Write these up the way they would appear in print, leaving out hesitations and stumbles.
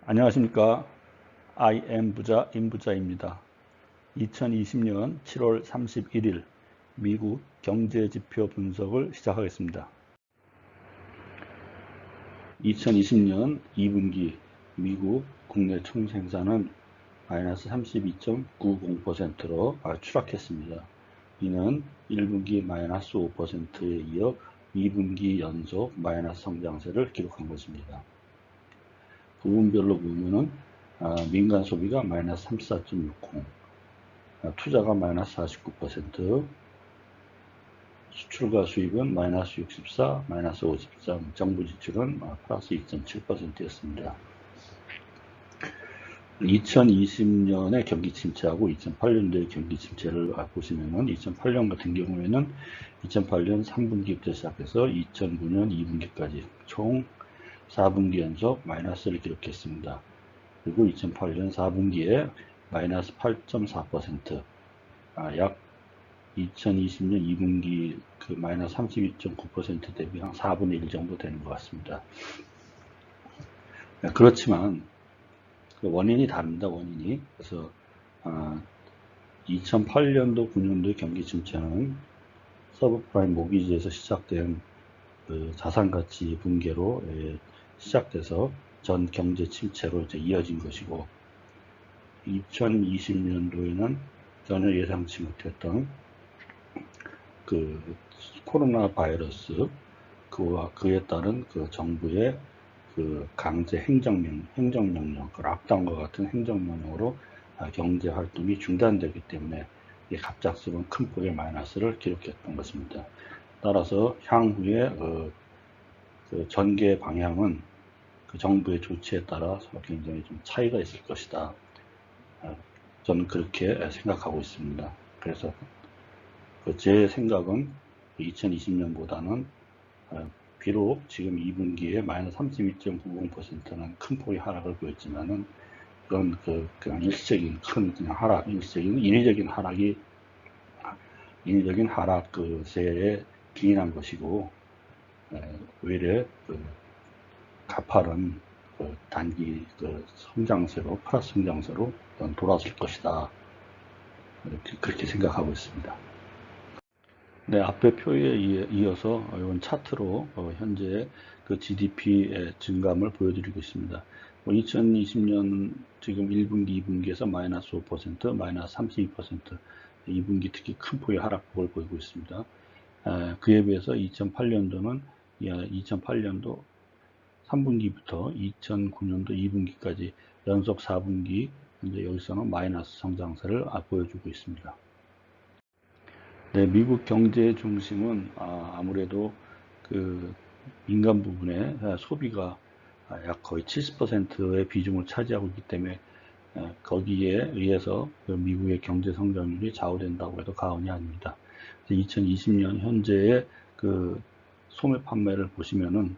안녕하십니까. IM 부자 임부자입니다. 2020년 7월 31일 미국 경제지표 분석을 시작하겠습니다. 2020년 2분기 미국 국내 총생산은 마이너스 32.90%로 추락했습니다. 이는 1분기 마이너스 5%에 이어 2분기 연속 마이너스 성장세를 기록한 것입니다. 부분별로 보면은 민간 소비가 마이너스 34.60, 투자가 마이너스 49%, 수출과 수입은 마이너스 64, 마이너스 53, 정부 지출은 플러스 2.7%였습니다. 2020년의 경기 침체하고 2008년도의 경기 침체를 보시면은 2008년 같은 경우에는 2008년 3분기부터 시작해서 2009년 2분기까지 총 4분기 연속 마이너스를 기록했습니다. 그리고 2008년 4분기에 마이너스 8.4%, 약 2020년 2분기 그 마이너스 32.9% 대비 한 4분의 1 정도 되는 것 같습니다. 그렇지만 그 원인이 다릅니다. 원인이. 그래서 2008년도 9년도의 경기 침체는 서브프라임 모기지에서 시작된 그 자산가치 붕괴로 시작돼서 전 경제 침체로 이제 이어진 것이고, 2020년도에는 전혀 예상치 못했던 그 코로나 바이러스, 그와 그에 따른 그 정부의 그 강제 행정명령, 그 락다운과 같은 행정명령으로 경제 활동이 중단되기 때문에 갑작스러운 큰 폭의 마이너스를 기록했던 것입니다. 따라서 향후에 그 전개 방향은 그 정부의 조치에 따라서 굉장히 좀 차이가 있을 것이다. 저는 그렇게 생각하고 있습니다. 그래서 제 생각은 2020년보다는 비록 지금 2분기에 마이너스 32.90%는 큰 폭의 하락을 보였지만은 그건 그냥 일시적인 그냥 하락, 인위적인 하락 세에 기인한 것이고, 오히려 가파른 단기 성장세로, 플러스 성장세로 돌아설 것이다. 그렇게 생각하고 있습니다. 네, 앞에 표에 이어서 이번 차트로 현재 그 GDP의 증감을 보여드리고 있습니다. 2020년 지금 1분기, 2분기에서 마이너스 5%, 마이너스 32%, 2분기 특히 큰 폭의 하락폭을 보이고 있습니다. 그에 비해서 2008년도는 2008년도 3분기부터 2009년도 2분기까지 연속 4분기, 현재 여기서는 마이너스 성장세를 보여주고 있습니다. 네, 미국 경제의 중심은 아무래도 그 민간 부분의 소비가 약 거의 70%의 비중을 차지하고 있기 때문에 거기에 의해서 미국의 경제 성장률이 좌우된다고 해도 과언이 아닙니다. 2020년 현재의 그 소매 판매를 보시면은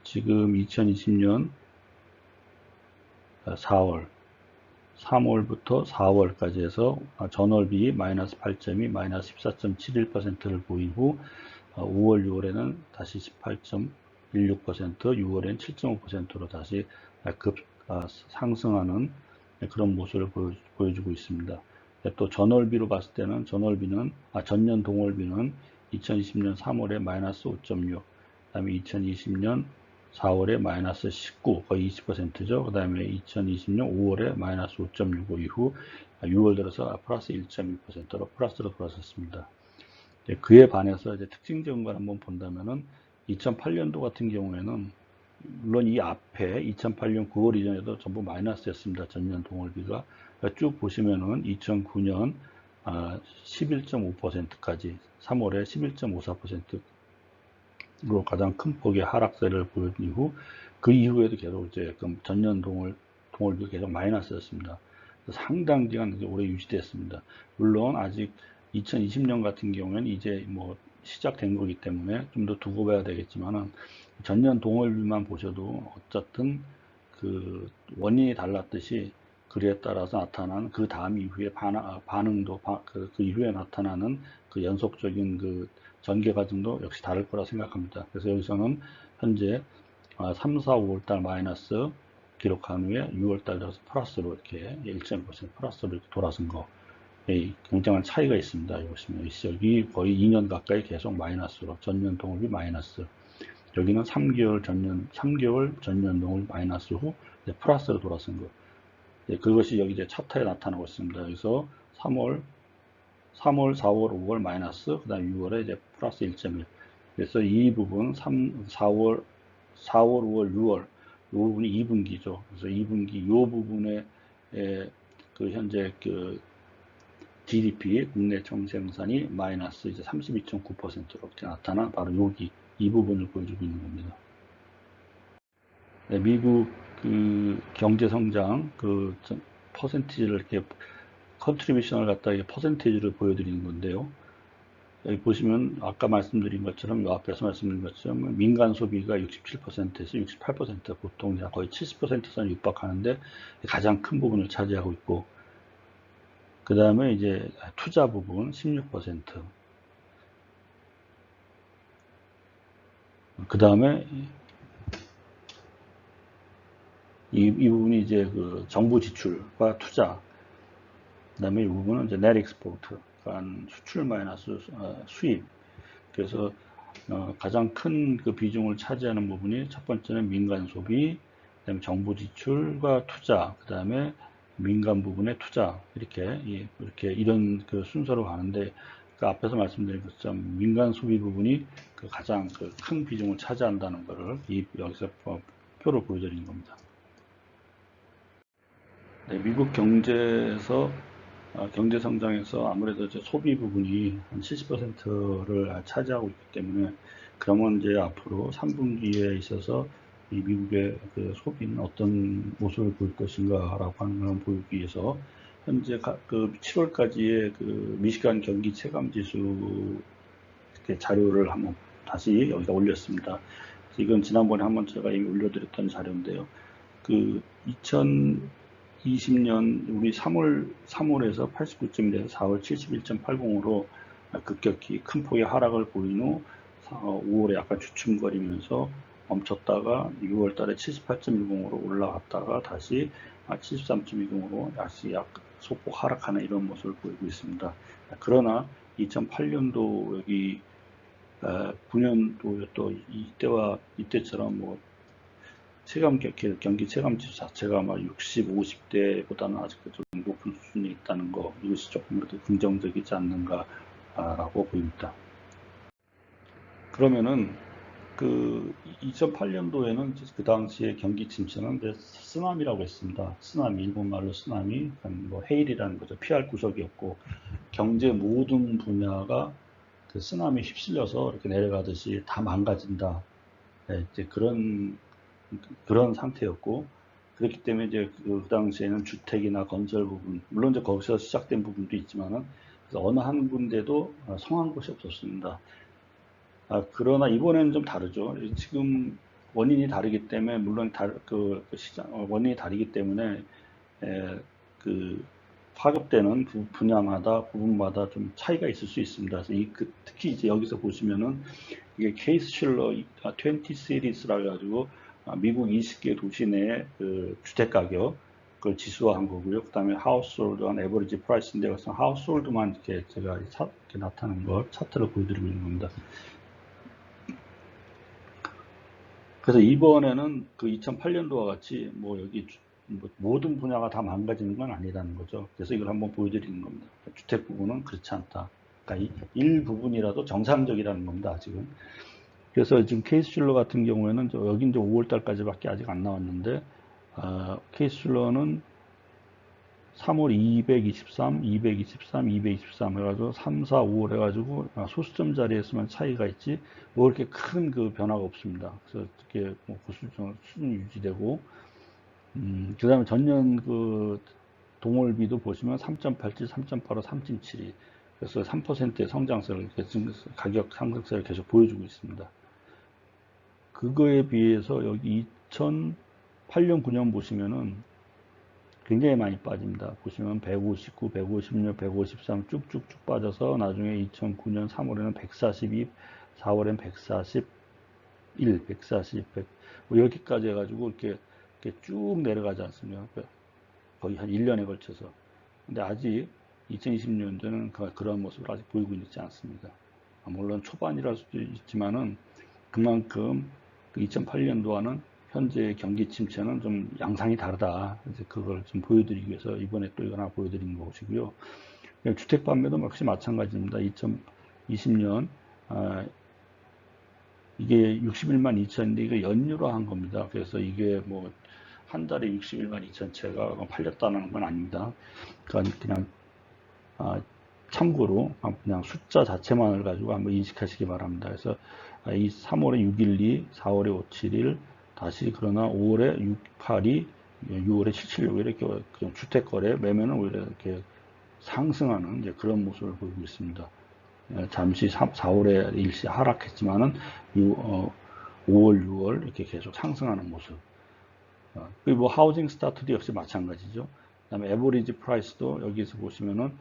지금 2020년 4월, 3월부터 4월까지 해서 전월비 마이너스 8.2, 마이너스 14.71%를 보인 후 5월, 6월에는 다시 18.16%, 6월에는 7.5%로 다시 상승하는 그런 모습을 보여주고 있습니다. 또 전월비로 봤을 때는 전년 동월비는 2020년 3월에 마이너스 5.6, 그 다음에 2020년 4월에 마이너스 19, 거의 20%죠. 그 다음에 2020년 5월에 마이너스 5.65 이후 6월 들어서 플러스 1.1%로 플러스로 돌아섰습니다. 그에 반해서 이제 특징적인 걸 한번 본다면은 2008년도 같은 경우에는 물론 이 앞에 2008년 9월 이전에도 전부 마이너스였습니다. 전년 동월비가. 쭉 보시면은 2009년 11.5%까지 3월에 11.54%로 가장 큰 폭의 하락세를 보인 이후 그 이후에도 계속 이제 전년 동월비가 계속 마이너스였습니다. 상당 기간 오래 유지됐습니다. 물론 아직 2020년 같은 경우에는 이제 뭐 시작된 거기 때문에 좀 더 두고 봐야 되겠지만은 전년 동월비만 보셔도 어쨌든 그 원인이 달랐듯이 그에 따라서 나타난 그 다음 이후에 반응도 그 이후에 나타나는 그 연속적인 그 전개 과정도 역시 다를 거라 생각합니다. 그래서 여기서는 현재 3, 4, 5월달 마이너스, 기록한 후에 6월달 들어서 플러스로 이렇게 1.1% 플러스로 이렇게 돌아선 거. 굉장한 차이가 있습니다. 여기 보시면 여기 거의 2년 가까이 계속 마이너스로 전년 동업이 마이너스. 여기는 3개월 전년 동업이 마이너스 후 플러스로 돌아선 거. 그것이 여기 이제 차트에 나타나고 있습니다. 여기서 3월, 4월, 5월 마이너스, 그 다음 6월에 이제 플러스 1.1. 그래서 이 부분 4월, 5월, 6월 이 부분이 2분기죠. 그래서 2분기 이 부분에 그 현재 그 GDP 국내 총생산이 마이너스 이제 32.9%로 나타나 바로 여기 이 부분을 보여주고 있는 겁니다. 네, 미국 그 경제 성장 그 퍼센티지를 이렇게 컨트리뷰션을 갖다 이게 퍼센티지를 보여드리는 건데요. 여기 보시면 아까 말씀드린 것처럼 이 앞에서 말씀드린 것처럼 민간 소비가 67%에서 68% 보통 거의 70% 선을 육박하는데 가장 큰 부분을 차지하고 있고, 그 다음에 이제 투자 부분 16%, 그 다음에 이 부분이 이제 그 정부 지출과 투자, 그 다음에 이 부분은 이제 net export, 그러니까 수출 마이너스 수입. 그래서 가장 큰 그 비중을 차지하는 부분이 첫 번째는 민간 소비, 그다음에 정부 지출과 투자, 그다음에 민간 부분의 투자, 이렇게 이런 그 순서로 가는데, 그 앞에서 말씀드린 것처럼 민간 소비 부분이 그 가장 그 큰 비중을 차지한다는 것을 여기서 표로 보여드리는 겁니다. 네, 미국 경제에서 경제 성장에서 아무래도 이제 소비 부분이 한 70%를 차지하고 있기 때문에, 그러면 이제 앞으로 3분기에 있어서 이 미국의 그 소비는 어떤 모습을 보일 것인가라고 하는 걸 보이기 위해서 현재 그 7월까지의 그 미시간 경기 체감 지수 자료를 한번 다시 여기다 올렸습니다. 이건 지난번에 한번 제가 이미 올려드렸던 자료인데요. 그 2020년 우리 3월에서 89.1에서 4월 71.80으로 급격히 큰 폭의 하락을 보인 후 5월에 약간 주춤거리면서 멈췄다가 6월 달에 78.10으로 올라갔다가 다시 73.20으로 다시 소폭 하락하는 이런 모습을 보이고 있습니다. 그러나 2008년도 여기 9년도 또 이때처럼 뭐 경기 체감지수 자체가 막 60, 50대보다는 아직도 좀 높은 수준이 있다는 거, 이것이 조금 더 긍정적이지 않는가라고 보입니다. 그러면은 그 2008년도에는 그 당시에 경기 침체는 쓰나미라고 했습니다. 쓰나미, 일본말로 쓰나미, 뭐 헤일이라는 거죠. 피할 구석이 없고 경제 모든 분야가 그 쓰나미 휩쓸려서 이렇게 내려가듯이 다 망가진다. 네, 이제 그런 상태였고, 그렇기 때문에 이제 그 당시에는 주택이나 건설 부분, 물론 이제 거기서 시작된 부분도 있지만은, 그래서 어느 한 군데도 성한 곳이 없었습니다. 그러나 이번에는 좀 다르죠. 지금 원인이 다르기 때문에, 물론 원인이 다르기 때문에, 그 파급되는 분야마다, 부분마다 좀 차이가 있을 수 있습니다. 그래서 특히 이제 여기서 보시면은, 이게 케이스 슐러 20 시리즈라 가지고 미국 20개 도시 내 그 주택 가격 그걸 지수화한 거고요. 그 다음에 하우스홀드한 에버리지 프라이스인데, 그래서 하우스홀드만 이렇게 제가 이렇게 나타나는 걸 차트를 보여드리고 있는 겁니다. 그래서 이번에는 그 2008년도와 같이 뭐 여기 모든 분야가 다 망가지는 건 아니라는 거죠. 그래서 이걸 한번 보여드리는 겁니다. 주택 부분은 그렇지 않다. 그러니까 일부분이라도 정상적이라는 겁니다, 지금. 그래서 지금 케이스슐러 같은 경우에는 여기 이제 5월달까지밖에 아직 안 나왔는데, 케이스슐러는 3월 223, 223, 223 해가지고 3, 4, 5월 해가지고 소수점 자리에서만 차이가 있지 뭐 이렇게 큰 그 변화가 없습니다. 그래서 이렇게 뭐 그 수준이 유지되고, 그 다음에 전년 그 동월비도 보시면 3.87, 3.85, 3.72. 그래서 3%의 성장세를, 가격 상승세를 계속 보여주고 있습니다. 그거에 비해서 여기 2008년, 9년 보시면은 굉장히 많이 빠집니다. 보시면 159, 156, 153 쭉쭉쭉 빠져서 나중에 2009년 3월에는 142, 4월엔 141, 140, 100, 뭐 이렇게까지 해가지고 이렇게 이렇게 쭉 내려가지 않습니까? 거의 한 1년에 걸쳐서. 근데 아직 2020년도는 그런 모습을 아직 보이고 있지 않습니다. 물론 초반이랄 수도 있지만은 그만큼 2008년도와는 현재 경기 침체는 좀 양상이 다르다. 이제 그걸 좀 보여드리기 위해서 이번에 또 이거 하나 보여드리는 것이고요. 주택 판매도 역시 마찬가지입니다. 2020년 이게 61만 2천인데 이거 연유로 한 겁니다. 그래서 이게 뭐 한 달에 61만 2천 채가 팔렸다는 건 아닙니다. 그냥 참고로 그냥 숫자 자체만을 가지고 한번 인식하시기 바랍니다. 그래서 이 3월에 612, 4월에 571, 다시 그러나 5월에 682, 6월에 776 이렇게 그냥 주택 거래 매매는 오히려 이렇게 상승하는 이제 그런 모습을 보이고 있습니다. 잠시 4월에 일시 하락했지만은 5월, 6월 이렇게 계속 상승하는 모습. 그리고 뭐 하우징 스타트도 역시 마찬가지죠. 그다음에 에버리지 프라이스도 여기서 보시면은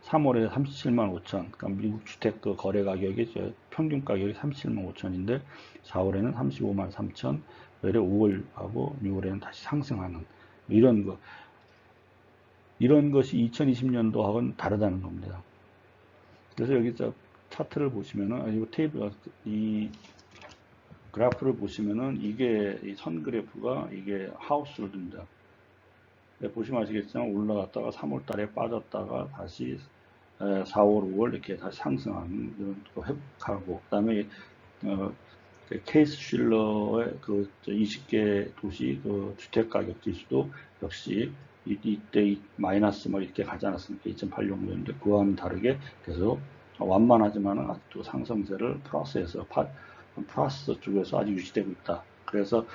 3월에 37만 5천, 그러니까 미국 주택 그 거래 가격이 평균 가격이 37만 5천인데 4월에는 35만 3천, 5월하고 6월에는 다시 상승하는 이런 것이 2020년도하고는 다르다는 겁니다. 그래서 여기 차트를 보시면은 이 테이블 이 그래프를 보시면은 이게 이 선 그래프가 이게 하우스홀드입니다. 보시면 아시겠지만 올라갔다가 3월 달에 빠졌다가 다시 4월, 5월 이렇게 다시 상승하는 이런 거 회복하고 그다음에 케이스 슐러의 그 20개 도시 그 주택 가격 지수도 역시 이때 마이너스 뭐 이렇게 가지 않았습니까? 2008년도인데 그와는 다르게 계속 완만하지만은 아직도 상승세를 플러스 쪽에서 아직 유지되고 있다. 그래서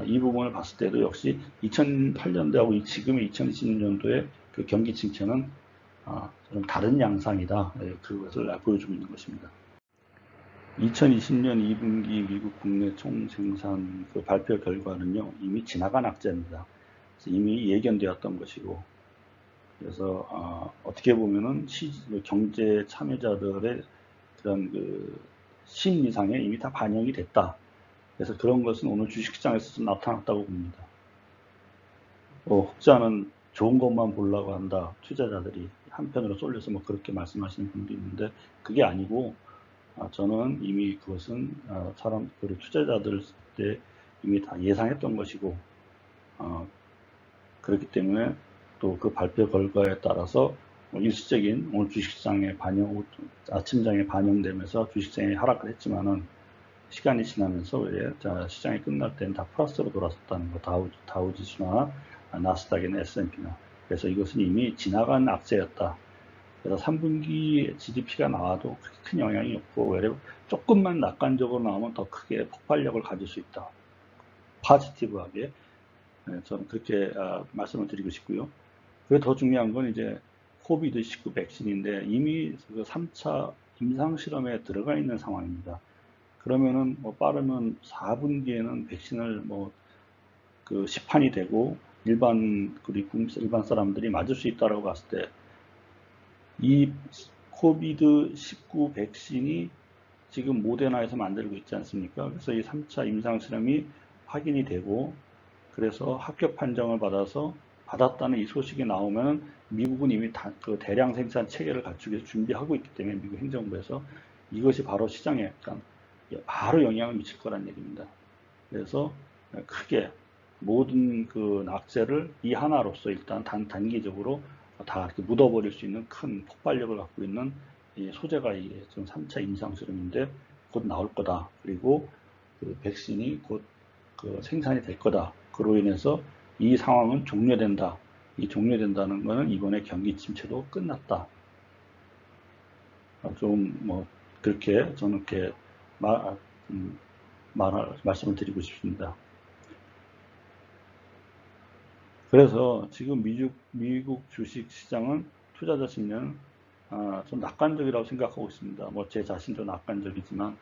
이 부분을 봤을 때도 역시 2008년도하고 지금의 2020년도의 그 경기 침체는 좀 다른 양상이다. 그것을 보여주고 있는 것입니다. 2020년 2분기 미국 국내 총생산 그 발표 결과는요, 이미 지나간 악재입니다. 이미 예견되었던 것이고, 그래서 어떻게 보면은 경제 참여자들의 그런 그 심리상에 이미 다 반영이 됐다. 그래서 그런 것은 오늘 주식시장에서 나타났다고 봅니다. 혹자는 좋은 것만 보려고 한다. 투자자들이 한편으로 쏠려서 뭐 그렇게 말씀하시는 분도 있는데 그게 아니고 저는 이미 그것은 투자자들 때 이미 다 예상했던 것이고 그렇기 때문에 또 그 발표 결과에 따라서 일시적인 오늘 주식시장에 아침장에 반영되면서 주식시장이 하락을 했지만은 시간이 지나면서 시장이 끝날 때는 다 플러스로 돌아섰다는 거, 다우지수나 나스닥이나 S&P나. 그래서 이것은 이미 지나간 악재였다. 그래서 3분기 GDP가 나와도 그렇게 큰 영향이 없고 오히려 조금만 낙관적으로 나오면 더 크게 폭발력을 가질 수 있다. 포지티브하게 저는 그렇게 말씀을 드리고 싶고요. 그리고 더 중요한 건 이제 코비드19 백신인데 이미 그 3차 임상실험에 들어가 있는 상황입니다. 그러면은 뭐 빠르면 4분기에는 백신을 그 시판이 되고 일반 사람들이 맞을 수 있다라고 봤을 때 이 코비드19 백신이 지금 모데나에서 만들고 있지 않습니까? 그래서 이 3차 임상 실험이 확인이 되고 그래서 합격 판정을 받았다는 이 소식이 나오면 미국은 이미 그 대량 생산 체계를 갖추기 위해서 준비하고 있기 때문에 미국 행정부에서 이것이 바로 시장에 바로 영향을 미칠 거란 얘기입니다. 그래서 크게 모든 그 낙제를 이 하나로서 일단 단기적으로 다 이렇게 묻어버릴 수 있는 큰 폭발력을 갖고 있는 이 소재가 이게 지금 3차 임상실험인데 곧 나올 거다. 그리고 그 백신이 곧 그 생산이 될 거다. 그로 인해서 이 상황은 종료된다. 이 종료된다는 것은 이번에 경기 침체도 끝났다. 좀 그렇게 저는 이렇게 말씀을 드리고 싶습니다. 그래서 지금 미국 주식 시장은 투자자 심리는 좀 낙관적이라고 생각하고 있습니다. 제 자신도 낙관적이지만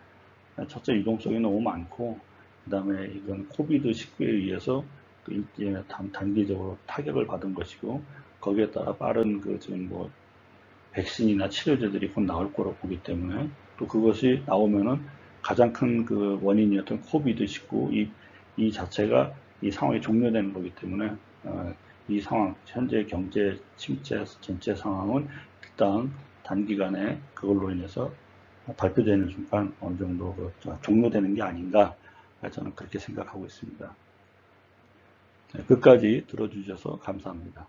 첫째 유동성이 너무 많고 그 다음에 이건 코비드19에 의해서 이제 단기적으로 타격을 받은 것이고 거기에 따라 빠른 지금 백신이나 치료제들이 곧 나올 거라고 보기 때문에 또 그것이 나오면은 가장 큰 그 원인이었던 코비드19 이 자체가 이 상황이 종료되는 거기 때문에 이 상황, 현재 경제 침체 전체 상황은 일단 단기간에 그걸로 인해서 발표되는 순간 어느 정도 종료되는 게 아닌가, 저는 그렇게 생각하고 있습니다. 끝까지 들어주셔서 감사합니다.